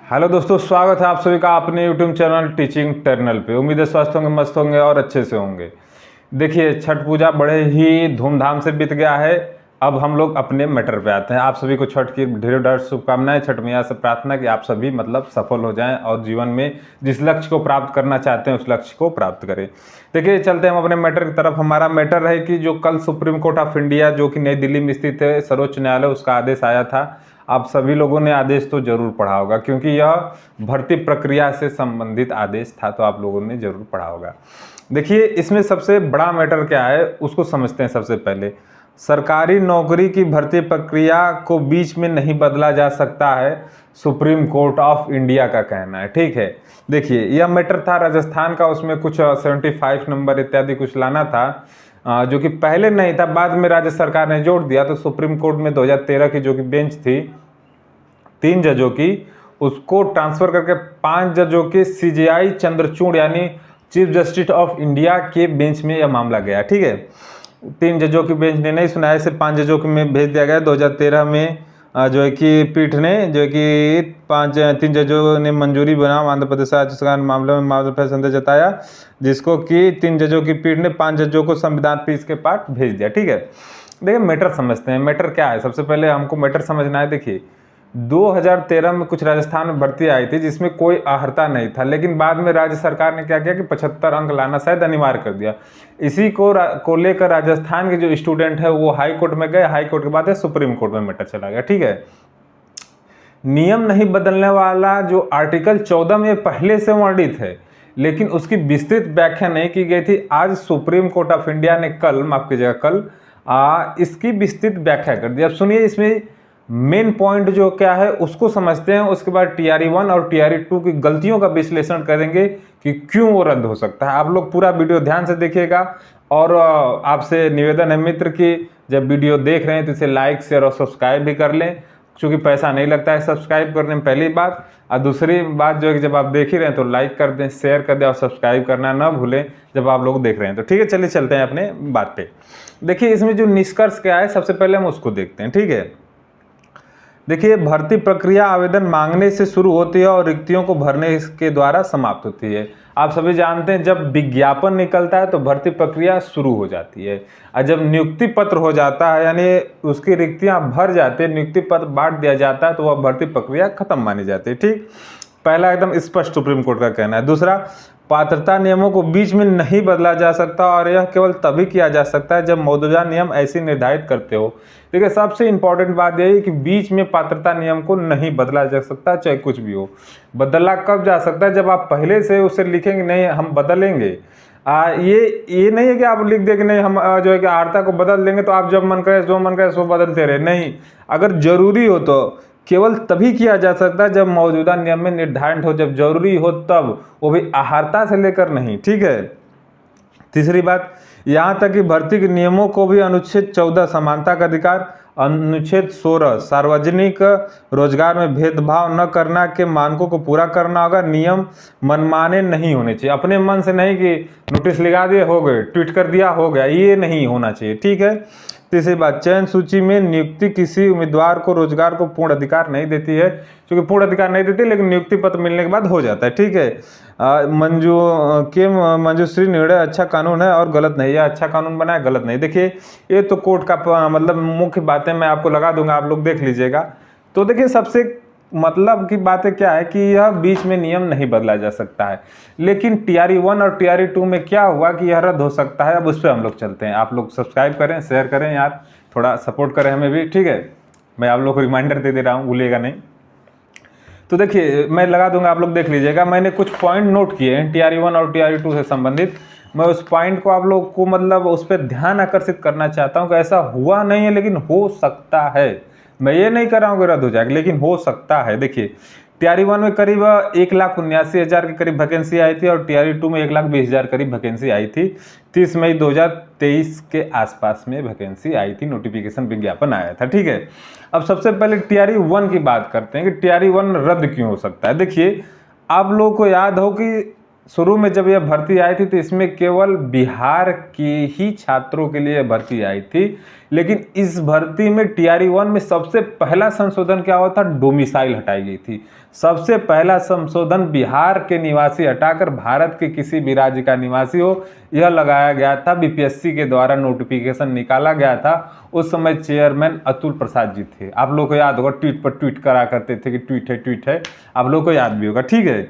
Hello दोस्तों, स्वागत है आप सभी का अपने यूट्यूब चैनल टीचिंग टर्नल पे। उम्मीद है स्वस्थ होंगे, मस्त होंगे और अच्छे से होंगे। देखिए, छठ पूजा बड़े ही धूमधाम से बीत गया है। अब हम लोग अपने मैटर पे आते हैं। आप सभी को छठ की ढेरों ढेर शुभकामनाएं। छठ मैया से प्रार्थना कि आप सभी सफल हो जाएं और जीवन में जिस लक्ष्य को प्राप्त करना चाहते हैं उस लक्ष्य को प्राप्त करें। देखिए, चलते हैं हम अपने मैटर की तरफ। हमारा मैटर है कि जो कल सुप्रीम कोर्ट ऑफ इंडिया जो कि नई दिल्ली में स्थित है, सर्वोच्च न्यायालय, उसका आदेश आया था। आप सभी लोगों ने आदेश तो जरूर पढ़ा होगा क्योंकि यह भर्ती प्रक्रिया से संबंधित आदेश था, तो आप लोगों ने जरूर पढ़ा होगा। देखिए, इसमें सबसे बड़ा मैटर क्या है उसको समझते हैं। सबसे पहले, सरकारी नौकरी की भर्ती प्रक्रिया को बीच में नहीं बदला जा सकता है, सुप्रीम कोर्ट ऑफ इंडिया का कहना है। ठीक है, देखिए, यह मैटर था राजस्थान का। उसमें कुछ 75 नंबर इत्यादि कुछ लाना था, जो कि पहले नहीं था, बाद में राज्य सरकार ने जोड़ दिया। तो सुप्रीम कोर्ट में 2013 की जो कि बेंच थी 3 जजों की, उसको ट्रांसफर करके 5 जजों के सीजेआई चंद्रचूड़ यानी चीफ जस्टिस ऑफ इंडिया के बेंच में यह मामला गया। ठीक है, 3 जजों की बेंच ने नहीं सुना, इसे 5 जजों में भेज दिया गया। 2013 में जो है कि पीठ ने जो है कि 3 जजों ने मंजूरी बनाम आंध्र प्रदेश राज्य सरकार मामले में मामले पर संदेह जताया, जिसको कि 3 जजों की पीठ ने 5 जजों को संविधान पीठ के पास भेज दिया। ठीक है, देखिए, मैटर समझते हैं। मैटर क्या है, सबसे पहले हमको मैटर समझना है। देखिए, 2013 में कुछ राजस्थान में भर्ती आई थी जिसमें कोई अर्हता नहीं था, लेकिन बाद में राज्य सरकार ने क्या किया कि 75 अंक लाना शायद अनिवार्य कर दिया। इसी को लेकर राजस्थान के जो स्टूडेंट है वो हाई कोर्ट में गए। हाई कोर्ट के बाद सुप्रीम कोर्ट में मैटर चला गया। ठीक है, नियम नहीं बदलने वाला जो आर्टिकल 14 में पहले से वर्णित है, लेकिन उसकी विस्तृत व्याख्या नहीं की गई थी। आज सुप्रीम कोर्ट ऑफ इंडिया ने कल, माफ कीजिएगा, कल इसकी विस्तृत व्याख्या कर दी। अब सुनिए, इसमें मेन पॉइंट जो क्या है उसको समझते हैं। उसके बाद TRE 1 और TRE 2 की गलतियों का विश्लेषण करेंगे कि क्यों वो रद्द हो सकता है। आप लोग पूरा वीडियो ध्यान से देखिएगा। और आपसे निवेदन है मित्र कि जब वीडियो देख रहे हैं तो इसे लाइक, शेयर और सब्सक्राइब भी कर लें, क्योंकि पैसा नहीं लगता है सब्सक्राइब करने में, पहली बात। और दूसरी बात जो है कि जब आप देख ही रहे हैं तो लाइक कर दें, शेयर कर दें और सब्सक्राइब करना ना भूलें जब आप लोग देख रहे हैं तो। ठीक है, चलिए चलते हैं अपने बात पे। देखिए, इसमें जो निष्कर्ष क्या है सबसे पहले हम उसको देखते हैं। ठीक है, देखिए, भर्ती प्रक्रिया आवेदन मांगने से शुरू होती है और रिक्तियों को भरने के द्वारा समाप्त होती है। आप सभी जानते हैं, जब विज्ञापन निकलता है तो भर्ती प्रक्रिया शुरू हो जाती है, और जब नियुक्ति पत्र हो जाता है यानी उसकी रिक्तियां भर जाती है, नियुक्ति पत्र बांट दिया जाता है, तो वह भर्ती प्रक्रिया खत्म मानी जाती है। ठीक, पहला एकदम स्पष्ट सुप्रीम कोर्ट का कहना है। दूसरा, पात्रता नियमों को बीच में नहीं बदला जा सकता और यह केवल तभी किया जा सकता है जब मौजूदा नियम ऐसी निर्धारित करते हो। देखिए, सबसे इंपॉर्टेंट बात यही है कि बीच में पात्रता नियम को नहीं बदला जा सकता, चाहे कुछ भी हो। बदला कब जा सकता है, जब आप पहले से उसे लिखेंगे नहीं हम बदलेंगे। ये नहीं है कि आप लिख देंगे नहीं हम जो है कि अर्हता को बदल देंगे, तो आप जब मन करे जो मन करे सो बदलते रहे। नहीं, अगर जरूरी हो तो केवल तभी किया जा सकता है जब मौजूदा नियम में निर्धारित हो, जब जरूरी हो तब, वो भी अर्हता से लेकर नहीं। ठीक है, तीसरी बात, यहाँ तक कि भर्ती के नियमों को भी अनुच्छेद 14 समानता का अधिकार, अनुच्छेद 16 सार्वजनिक रोजगार में भेदभाव न करना के मानकों को पूरा करना होगा। नियम मनमाने नहीं होने चाहिए, अपने मन से नहीं कि नोटिस लगा दिए हो गए, ट्वीट कर दिया हो गया, ये नहीं होना चाहिए। ठीक है, तीसरी बात, चयन सूची में नियुक्ति किसी उम्मीदवार को रोजगार को पूर्ण अधिकार नहीं देती है, क्योंकि पूर्ण अधिकार नहीं देती लेकिन नियुक्ति पत्र मिलने के बाद हो जाता है। ठीक है, मंजूश्री निर्णय अच्छा कानून है और गलत नहीं है। अच्छा कानून बना है, गलत नहीं। देखिए, ये तो कोर्ट का मुख्य बातें मैं आपको लगा दूंगा, आप लोग देख लीजिएगा। तो देखिए, सबसे मतलब की बातें क्या है कि यह बीच में नियम नहीं बदला जा सकता है, लेकिन TRE 1 और TRE 2 में क्या हुआ कि यह रद्द हो सकता है। अब उस पर हम लोग चलते हैं। आप लोग सब्सक्राइब करें, शेयर करें यार, थोड़ा सपोर्ट करें हमें भी। ठीक है, मैं आप लोग को रिमाइंडर दे रहा हूँ, भूलिएगा नहीं। तो देखिए, मैं लगा दूंगा, आप लोग देख लीजिएगा। मैंने कुछ पॉइंट नोट किए हैं TRE 1 और TRE 2 से संबंधित। मैं उस पॉइंट को आप लोग को उस पर ध्यान आकर्षित करना चाहता हूँ कि ऐसा हुआ नहीं है लेकिन हो सकता है। मैं ये नहीं कर रहा हूँ कि रद्द हो जाएगा, लेकिन हो सकता है। देखिए, TRE 1 में करीब 1,79,000 के करीब वैकेंसी आई थी और TRE 2 में 1,20,000 करीब वैकेंसी आई थी। 30 मई 2023 के आसपास में वैकेंसी आई थी, नोटिफिकेशन विज्ञापन आया था। ठीक है, अब सबसे पहले TRE 1 की बात करते हैं कि TRE 1 रद्द क्यों हो सकता है। देखिए, आप लोगों को याद हो कि शुरू में जब यह भर्ती आई थी तो इसमें केवल बिहार के ही छात्रों के लिए भर्ती आई थी, लेकिन इस भर्ती में टीआरई 1 में सबसे पहला संशोधन क्या हुआ था, डोमिसाइल हटाई गई थी। सबसे पहला संशोधन बिहार के निवासी हटाकर भारत के किसी भी राज्य का निवासी हो, यह लगाया गया था। बीपीएससी के द्वारा नोटिफिकेशन निकाला गया था। उस समय चेयरमैन अतुल प्रसाद जी थे। आप लोग को याद होगा, ट्वीट पर ट्वीट करा करते थे कि ट्वीट है, आप लोग को याद भी होगा। ठीक है,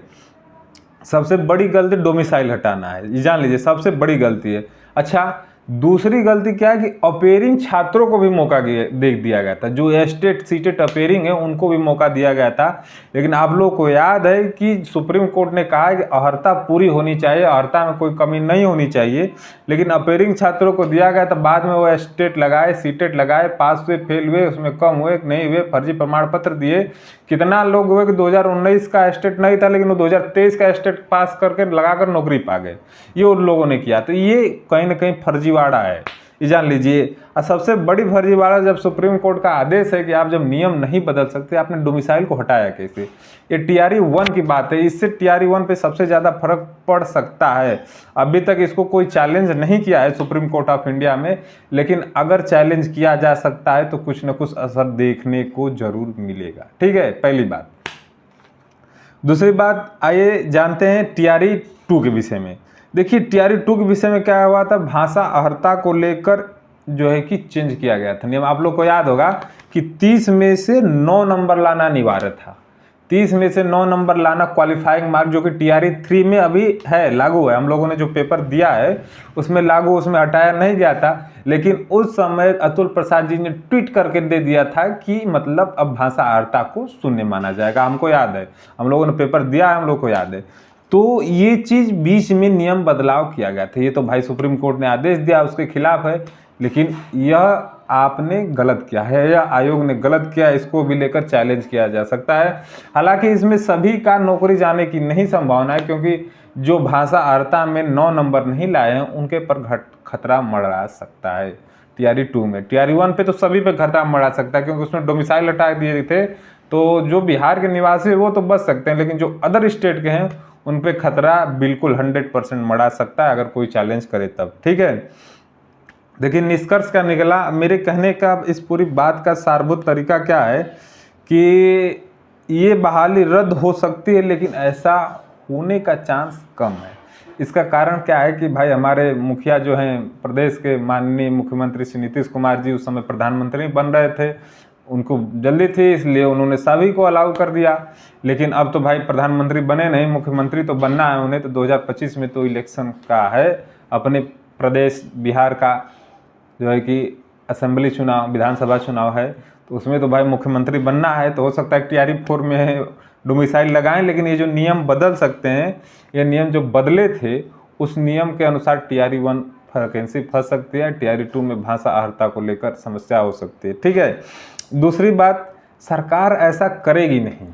सबसे बड़ी गलती डोमिसाइल हटाना है, ये जान लीजिए, सबसे बड़ी गलती है। अच्छा, दूसरी गलती क्या है कि अपेयरिंग छात्रों को भी मौका दे दिया गया था। जो एस्टेट सीटेट अपेयरिंग है उनको भी मौका दिया गया था, लेकिन आप लोग को याद है कि सुप्रीम कोर्ट ने कहा है कि अर्हता पूरी होनी चाहिए, अर्हता में कोई कमी नहीं होनी चाहिए, लेकिन अपेयरिंग छात्रों को दिया गया था। बाद में वो एस्टेट लगाए, सीटेट लगाए, पास हुए, फेल हुए, उसमें कम हुए, नहीं हुए, फर्जी प्रमाण पत्र दिए। कितना लोग हुए कि 2019 का एस्टेट नहीं था, लेकिन वो 2023 का एस्टेट पास करके लगाकर नौकरी पा गए। ये उन लोगों ने किया। तो ये कहीं ना कहीं फर्जीवाड़ा है, ये जान लीजिए। और सबसे बड़ी फर्जीवाड़ा जब सुप्रीम कोर्ट का आदेश है कि आप जब नियम नहीं बदल सकते, आपने डोमिसाइल को हटाया कैसे? ये टीआरई 1 की बात है, इससे टीआरई 1 पे सबसे ज़्यादा फर्क पड़ सकता है। अभी तक इसको कोई चैलेंज नहीं किया है सुप्रीम कोर्ट ऑफ इंडिया में, लेकिन अगर चैलेंज किया जा सकता है तो कुछ न कुछ असर देखने को जरूर मिलेगा। ठीक है, पहली बात। दूसरी बात, आइए जानते हैं टीआरई 2 के विषय में। देखिए, टीआरई 2 के विषय में क्या हुआ था, भाषा अर्हता को लेकर जो है कि चेंज किया गया था नियम। आप लोग को याद होगा कि 30 में से 9 नंबर लाना अनिवार्य था। 30 में से 9 नंबर लाना क्वालिफाइंग मार्क, जो कि टीआरई 3 में अभी है, लागू है। हम लोगों ने जो पेपर दिया है उसमें लागू, उसमें हटाया नहीं गया था। लेकिन उस समय अतुल प्रसाद जी ने ट्वीट करके दे दिया था कि मतलब अब भाषा अर्हता को शून्य माना जाएगा। हमको याद है, हम लोगों ने पेपर दिया है, हम लोग को याद है। तो ये चीज़ बीच में नियम बदलाव किया गया था। ये तो भाई सुप्रीम कोर्ट ने आदेश दिया, उसके खिलाफ है, लेकिन यह आपने गलत किया है या आयोग ने गलत किया, इसको भी लेकर चैलेंज किया जा सकता है। हालांकि इसमें सभी का नौकरी जाने की नहीं संभावना है, क्योंकि जो भाषा अर्हता में 9 नंबर नहीं लाए हैं उनके पर खतरा मंडरा सकता है। टीआरई 2 में, टीआरई 1 पे तो सभी पे खतरा मंडरा सकता है, क्योंकि उसमें डोमिसाइल हटा दिए थे। तो जो बिहार के निवासी है वो तो बच सकते हैं, लेकिन जो अदर स्टेट के हैं उन पे खतरा बिल्कुल 100% मंडरा सकता है, अगर कोई चैलेंज करे तब। ठीक है, देखिए निष्कर्ष क्या निकला। मेरे कहने का इस पूरी बात का सारभूत तरीका क्या है कि ये बहाली रद्द हो सकती है, लेकिन ऐसा होने का चांस कम है। इसका कारण क्या है कि भाई हमारे मुखिया जो हैं, प्रदेश के माननीय मुख्यमंत्री श्री नीतीश कुमार जी उस समय प्रधानमंत्री बन रहे थे, उनको जल्दी थी, इसलिए उन्होंने सभी को अलाउ कर दिया। लेकिन अब तो भाई प्रधानमंत्री बने नहीं, मुख्यमंत्री तो बनना है उन्हें। तो 2025 में तो इलेक्शन का है, अपने प्रदेश बिहार का जो है कि असेंबली चुनाव, विधानसभा चुनाव है, तो उसमें तो भाई मुख्यमंत्री बनना है। तो हो सकता है टीआरई 4 में डोमिसाइल लगाएं, लेकिन ये जो नियम बदल सकते हैं, ये नियम जो बदले थे उस नियम के अनुसार टीआरई 1 वैकेंसी फंस सकती है, टीआरई 2 में भाषा अर्हता को लेकर समस्या हो सकती है। ठीक है, दूसरी बात, सरकार ऐसा करेगी नहीं।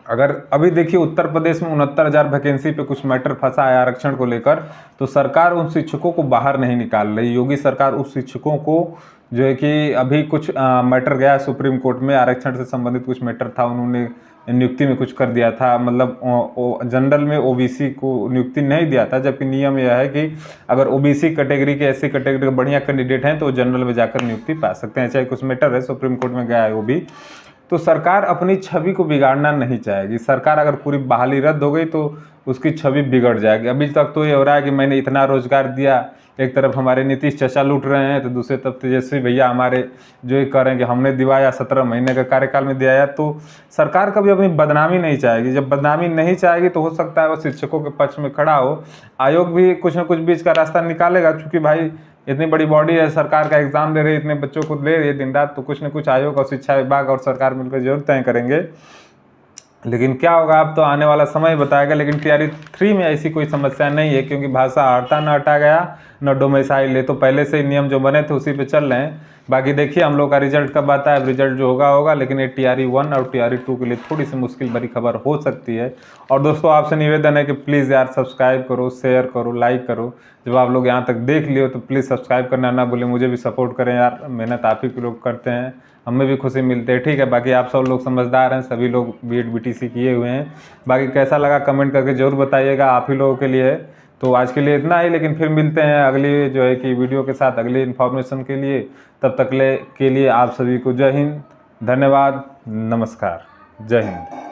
अगर अभी देखिए उत्तर प्रदेश में 69,000 वैकेंसी पे कुछ मैटर फंसा है आरक्षण को लेकर, तो सरकार उन शिक्षकों को बाहर नहीं निकाल रही। योगी सरकार उस शिक्षकों को जो है कि अभी कुछ मैटर गया सुप्रीम कोर्ट में, आरक्षण से संबंधित कुछ मैटर था, उन्होंने नियुक्ति में कुछ कर दिया था, मतलब जनरल में ओबीसी को नियुक्ति नहीं दिया था, जबकि नियम यह है कि अगर ओबीसी कैटेगरी के, एससी कैटेगरी के बढ़िया कैंडिडेट हैं तो जनरल में जाकर नियुक्ति पा सकते हैं। चाहे कुछ मैटर है, सुप्रीम कोर्ट में गया है वो भी। तो सरकार अपनी छवि को बिगाड़ना नहीं चाहेगी। सरकार अगर पूरी बहाली रद्द हो गई तो उसकी छवि बिगड़ जाएगी। अभी तक तो ये हो रहा है कि मैंने इतना रोजगार दिया, एक तरफ हमारे नीतीश चाचा लूट रहे हैं, तो दूसरी तरफ तेजस्वी भैया हमारे जो ये कह रहे हैं कि हमने दिवाया, 17 महीने का कार्यकाल में दिया। तो सरकार कभी अपनी बदनामी नहीं चाहेगी। जब बदनामी नहीं चाहेगी तो हो सकता है वो शिक्षकों के पक्ष में खड़ा हो। आयोग भी कुछ न कुछ बीच का रास्ता निकालेगा, क्योंकि भाई इतनी बड़ी बॉडी है, सरकार का एग्जाम ले रही है, इतने बच्चों को ले रही है दिन रात, तो कुछ न कुछ आयोग और शिक्षा विभाग और सरकार मिलकर जरूर तय करेंगे। लेकिन क्या होगा अब तो आने वाला समय बताएगा। लेकिन टीआरई 3 में ऐसी कोई समस्या नहीं है, क्योंकि भाषा अर्हता न हटा गया न डोमिसाइल है, तो पहले से ही नियम जो बने थे उसी पे चल रहे हैं। बाकी देखिए हम लोग का रिजल्ट कब आता है, रिजल्ट जो होगा लेकिन ये टीआरई 1 और टीआरई 2 के लिए थोड़ी सी मुश्किल भरी खबर हो सकती है। और दोस्तों आपसे निवेदन है कि प्लीज़ यार सब्सक्राइब करो, शेयर करो, लाइक करो। जब आप लोग यहाँ तक देख लियो तो प्लीज़ सब्सक्राइब करना ना भूलें, मुझे भी सपोर्ट करें यार, मेहनत आप ही के लोग करते हैं। हमें भी खुशी मिलती है। ठीक है, बाकी आप सब लोग समझदार हैं, सभी लोग बीएड बीटीसी किए हुए हैं। बाकी कैसा लगा कमेंट करके ज़रूर बताइएगा, आप ही लोगों के लिए है। तो आज के लिए इतना ही, लेकिन फिर मिलते हैं अगली जो है कि वीडियो के साथ अगली इन्फॉर्मेशन के लिए। तब तक के लिए आप सभी को जय हिंद, धन्यवाद, नमस्कार, जय हिंद।